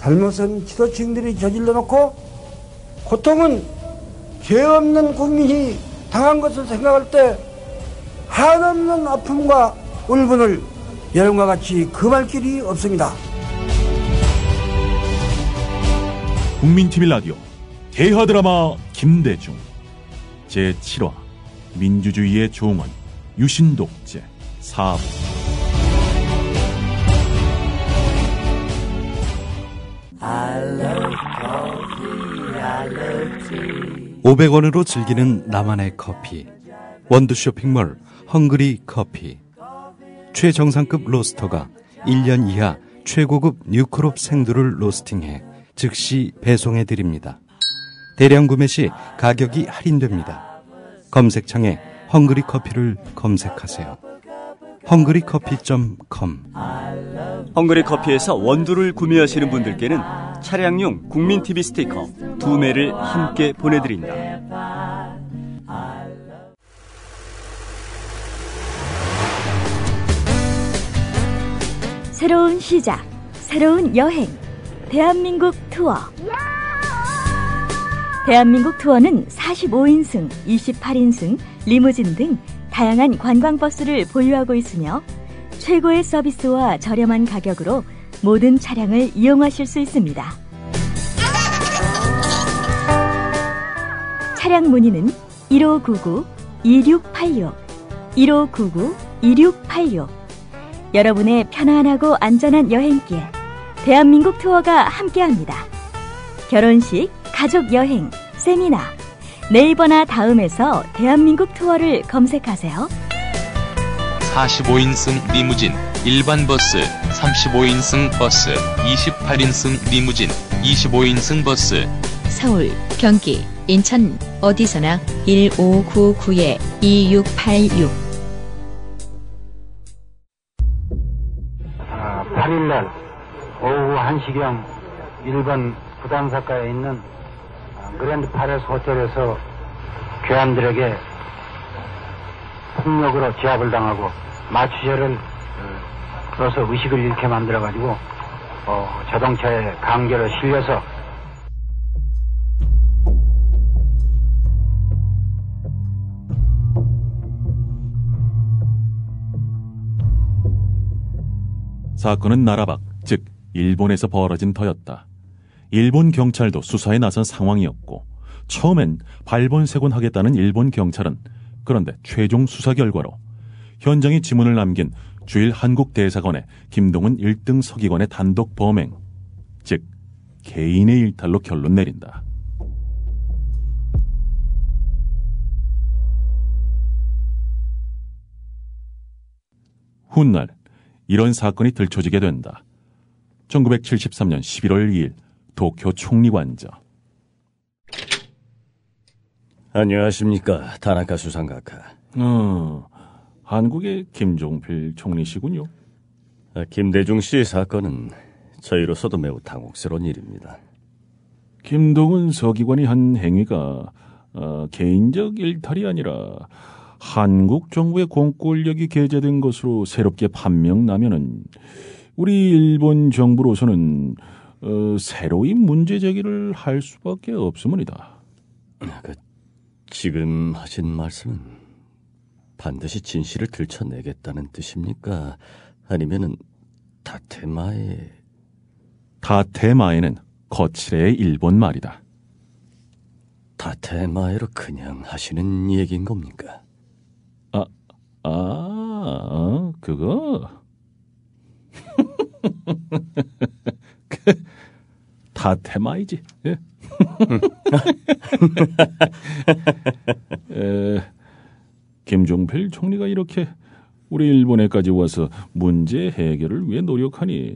잘못은 지도층들이 저질러 놓고 고통은 죄 없는 국민이 당한 것을 생각할 때 한없는 아픔과 울분을 여러분과 같이 금할 길이 없습니다. 국민TV 라디오 대하드라마 김대중 제7화 민주주의의 종언 유신독재 4부 500원으로 즐기는 나만의 커피. 원두 쇼핑몰 헝그리 커피. 최정상급 로스터가 1년 이하 최고급 뉴크롭 생두를 로스팅해 즉시 배송해드립니다. 대량 구매 시 가격이 할인됩니다. 검색창에 헝그리 커피를 검색하세요. 헝그리커피.com. 헝그리 커피에서 원두를 구매하시는 분들께는 차량용 국민TV 스티커 2매를 함께 보내드립니다. 새로운 시작, 새로운 여행, 대한민국 투어. 대한민국 투어는 45인승, 28인승, 리무진 등 다양한 관광버스를 보유하고 있으며 최고의 서비스와 저렴한 가격으로 모든 차량을 이용하실 수 있습니다. 차량 문의는 1599-2686, 1599-2686. 여러분의 편안하고 안전한 여행길, 대한민국 투어가 함께합니다. 결혼식, 가족여행, 세미나, 네이버나 다음에서 대한민국 투어를 검색하세요. 45인승 리무진, 일반 버스, 35인승 버스, 28인승 리무진, 25인승 버스. 서울, 경기, 인천 어디서나 1599-2686. 8일날 오후 1시경 일본 부산사카에 있는 그랜드 파레스 호텔에서 괴한들에게 폭력으로 제압을 당하고 마취제를 풀어서 의식을 잃게 만들어가지고 자동차에 강제로 실려서 사건은 나라 밖, 즉 일본에서 벌어진 터였다. 일본 경찰도 수사에 나선 상황이었고 처음엔 발본색원하겠다는 일본 경찰은 그런데 최종 수사 결과로 현장에 지문을 남긴 주일 한국 대사관의 김동은 1등 서기관의 단독 범행, 즉 개인의 일탈로 결론 내린다. 훗날 이런 사건이 들춰지게 된다. 1973년 11월 2일 도쿄 총리관저. 안녕하십니까, 다나카 수상각하. 한국의 김종필 총리시군요. 김대중 씨 사건은 저희로서도 매우 당혹스러운 일입니다. 김동은 서기관이 한 행위가 개인적 일탈이 아니라 한국 정부의 공권력이 게재된 것으로 새롭게 판명나면은 우리 일본 정부로서는 새로이 문제 제기를 할 수밖에 없습니다. 지금 하신 말씀은 반드시 진실을 들춰내겠다는 뜻입니까? 아니면은 다테마에는 거칠의 일본 말이다. 다테마에로 그냥 하시는 얘기인 겁니까? 그거? 다테마이지. 예? 김종필 총리가 이렇게 우리 일본에까지 와서 문제 해결을 위해 노력하니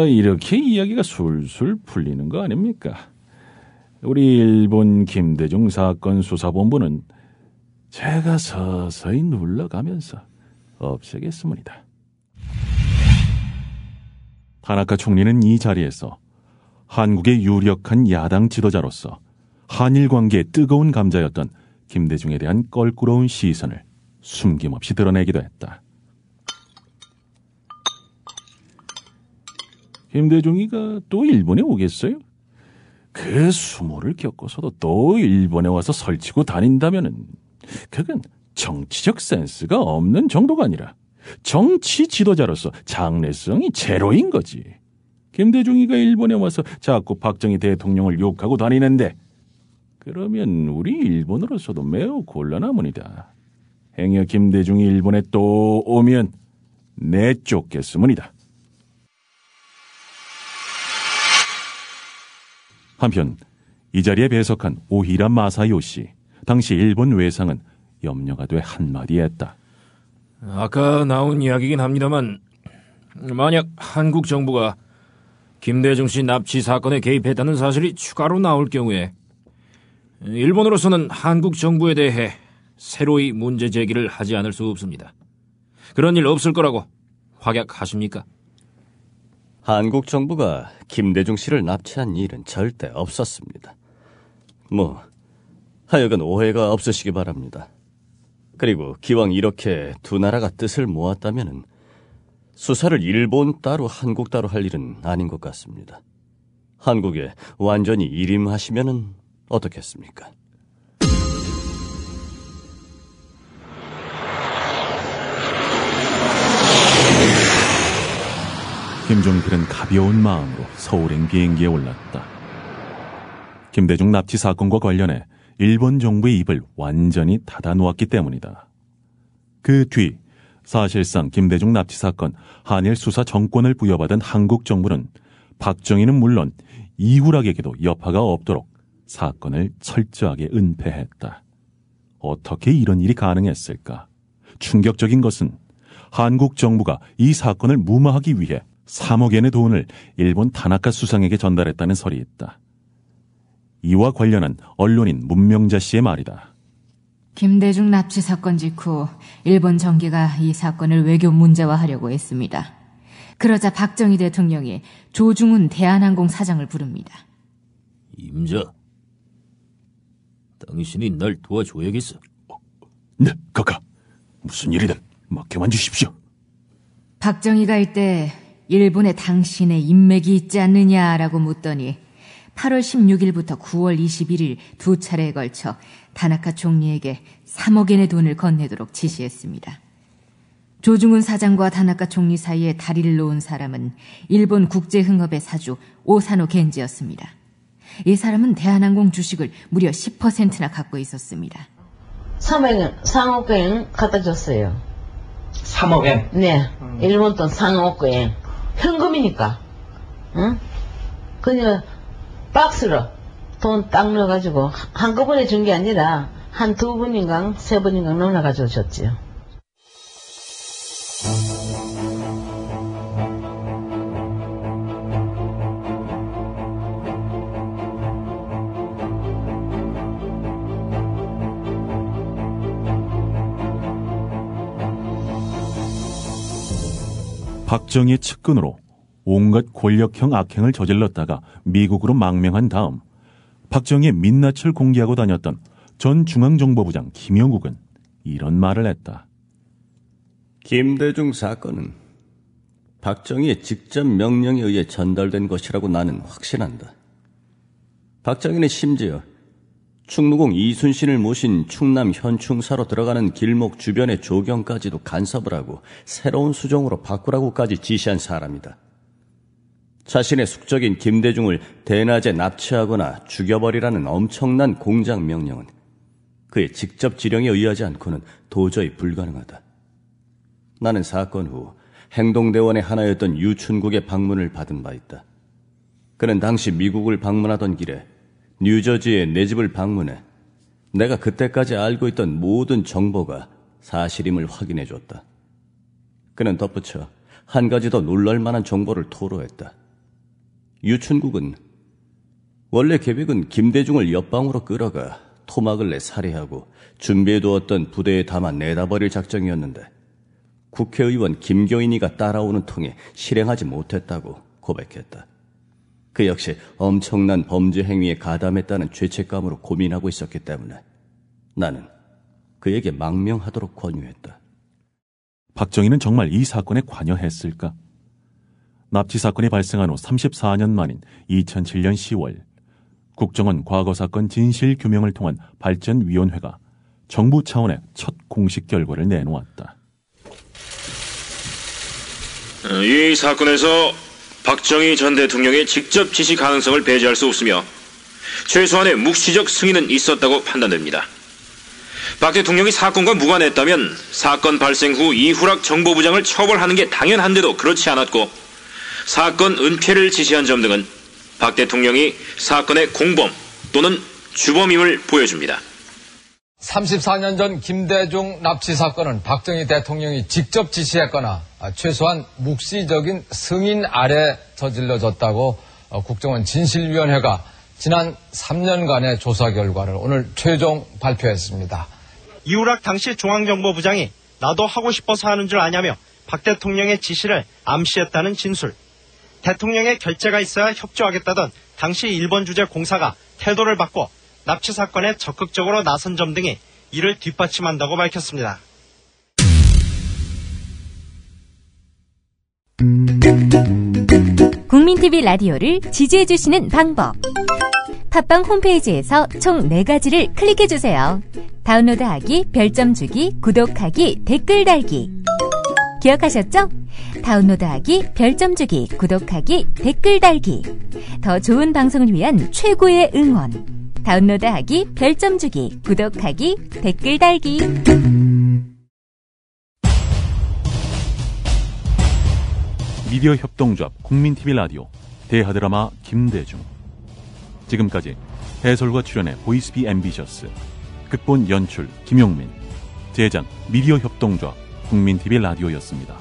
이렇게 이야기가 술술 풀리는 거 아닙니까? 우리 일본 김대중 사건 수사본부는 제가 서서히 눌러가면서 없애겠습니다. 타나카 총리는 이 자리에서 한국의 유력한 야당 지도자로서 한일 관계의 뜨거운 감자였던 김대중에 대한 껄끄러운 시선을 숨김없이 드러내기도 했다. 김대중이가 또 일본에 오겠어요? 그 수모를 겪어서도 또 일본에 와서 설치고 다닌다면은 그건 정치적 센스가 없는 정도가 아니라 정치 지도자로서 장래성이 제로인 거지. 김대중이가 일본에 와서 자꾸 박정희 대통령을 욕하고 다니는데 그러면 우리 일본으로서도 매우 곤란하문이다. 행여 김대중이 일본에 또 오면 내쫓겠으문이다. 한편 이 자리에 배석한 오히라 마사요시, 당시 일본 외상은 염려가 돼 한마디 했다. 아까 나온 이야기긴 합니다만 만약 한국 정부가 김대중 씨 납치 사건에 개입했다는 사실이 추가로 나올 경우에 일본으로서는 한국 정부에 대해 새로이 문제 제기를 하지 않을 수 없습니다. 그런 일 없을 거라고 확약하십니까? 한국 정부가 김대중 씨를 납치한 일은 절대 없었습니다. 하여간 오해가 없으시기 바랍니다. 그리고 기왕 이렇게 두 나라가 뜻을 모았다면은 수사를 일본 따로 한국 따로 할 일은 아닌 것 같습니다. 한국에 완전히 일임하시면은 어떻겠습니까? 김종필은 가벼운 마음으로 서울행 비행기에 올랐다. 김대중 납치 사건과 관련해 일본 정부의 입을 완전히 닫아놓았기 때문이다. 그 뒤 사실상 김대중 납치 사건 한일 수사 정권을 부여받은 한국 정부는 박정희는 물론 이후락에게도 여파가 없도록 사건을 철저하게 은폐했다. 어떻게 이런 일이 가능했을까? 충격적인 것은 한국 정부가 이 사건을 무마하기 위해 3억 엔의 돈을 일본 타나카 수상에게 전달했다는 설이 있다. 이와 관련한 언론인 문명자 씨의 말이다. 김대중 납치 사건 직후 일본 정계가 이 사건을 외교 문제화하려고 했습니다. 그러자 박정희 대통령이 조중훈 대한항공 사장을 부릅니다. 임자, 당신이 날 도와줘야겠어. 네, 카카. 무슨 일이든 맡겨만 주십시오. 박정희가 이때 일본에 당신의 인맥이 있지 않느냐라고 묻더니 8월 16일부터 9월 21일 두 차례에 걸쳐 타나카 총리에게 3억 엔의 돈을 건네도록 지시했습니다. 조중훈 사장과 타나카 총리 사이에 다리를 놓은 사람은 일본 국제흥업의 사주 오사노 겐지였습니다. 이 사람은 대한항공 주식을 무려 10%나 갖고 있었습니다. 3억 엔 갖다 줬어요. 3억 엔? 네. 일본 돈 3억 엔. 현금이니까. 응? 그냥 박스로 돈 딱 넣어가지고 한꺼번에 준 게 아니라 한 두 번인가 세 번인가 넣어가지고 줬지요. 박정희의 측근으로 온갖 권력형 악행을 저질렀다가 미국으로 망명한 다음 박정희의 민낯을 공개하고 다녔던 전 중앙정보부장 김영국은 이런 말을 했다. 김대중 사건은 박정희의 직접 명령에 의해 전달된 것이라고 나는 확신한다. 박정희는 심지어 충무공 이순신을 모신 충남 현충사로 들어가는 길목 주변의 조경까지도 간섭을 하고 새로운 수종으로 바꾸라고까지 지시한 사람이다. 자신의 숙적인 김대중을 대낮에 납치하거나 죽여버리라는 엄청난 공작 명령은 그의 직접 지령에 의하지 않고는 도저히 불가능하다. 나는 사건 후 행동대원의 하나였던 유춘국의 방문을 받은 바 있다. 그는 당시 미국을 방문하던 길에 뉴저지의 내 집을 방문해 내가 그때까지 알고 있던 모든 정보가 사실임을 확인해줬다. 그는 덧붙여 한 가지 더 놀랄만한 정보를 토로했다. 유춘국은 원래 계획은 김대중을 옆방으로 끌어가 토막을 내 살해하고 준비해두었던 부대에 담아 내다버릴 작정이었는데 국회의원 김교인이가 따라오는 통에 실행하지 못했다고 고백했다. 그 역시 엄청난 범죄 행위에 가담했다는 죄책감으로 고민하고 있었기 때문에 나는 그에게 망명하도록 권유했다. 박정희는 정말 이 사건에 관여했을까? 납치 사건이 발생한 후 34년 만인 2007년 10월 국정원 과거사건 진실규명을 통한 발전위원회가 정부 차원의 첫 공식 결과를 내놓았다. 이 사건에서 박정희 전 대통령의 직접 지시 가능성을 배제할 수 없으며 최소한의 묵시적 승인은 있었다고 판단됩니다. 박 대통령이 사건과 무관했다면 사건 발생 후 이후락 정보부장을 처벌하는 게 당연한데도 그렇지 않았고 사건 은폐를 지시한 점 등은 박 대통령이 사건의 공범 또는 주범임을 보여줍니다. 34년 전 김대중 납치 사건은 박정희 대통령이 직접 지시했거나 최소한 묵시적인 승인 아래 저질러졌다고 국정원 진실위원회가 지난 3년간의 조사 결과를 오늘 최종 발표했습니다. 이후락 당시 중앙정보부장이 나도 하고 싶어서 하는 줄 아냐며 박 대통령의 지시를 암시했다는 진술. 대통령의 결재가 있어야 협조하겠다던 당시 일본 주재 공사가 태도를 바꿔 납치 사건에 적극적으로 나선 점 등이 이를 뒷받침한다고 밝혔습니다. 국민TV 라디오를 지지해주시는 방법. 팟빵 홈페이지에서 총 4가지를 클릭해주세요. 다운로드하기, 별점 주기, 구독하기, 댓글 달기. 기억하셨죠? 다운로드하기, 별점 주기, 구독하기, 댓글 달기. 더 좋은 방송을 위한 최고의 응원. 다운로드하기, 별점 주기, 구독하기, 댓글 달기. 미디어 협동조합 국민TV 라디오 대하드라마 김대중. 지금까지 해설과 출연의 보이스비 앰비셔스, 극본 연출 김용민, 제작 미디어 협동조합 국민TV 라디오였습니다.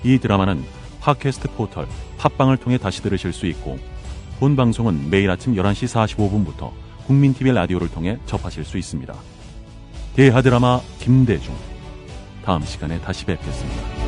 이 드라마는 팟캐스트 포털 팟빵을 통해 다시 들으실 수 있고 본 방송은 매일 아침 11시 45분부터 국민TV 라디오를 통해 접하실 수 있습니다. 대하드라마 김대중. 다음 시간에 다시 뵙겠습니다.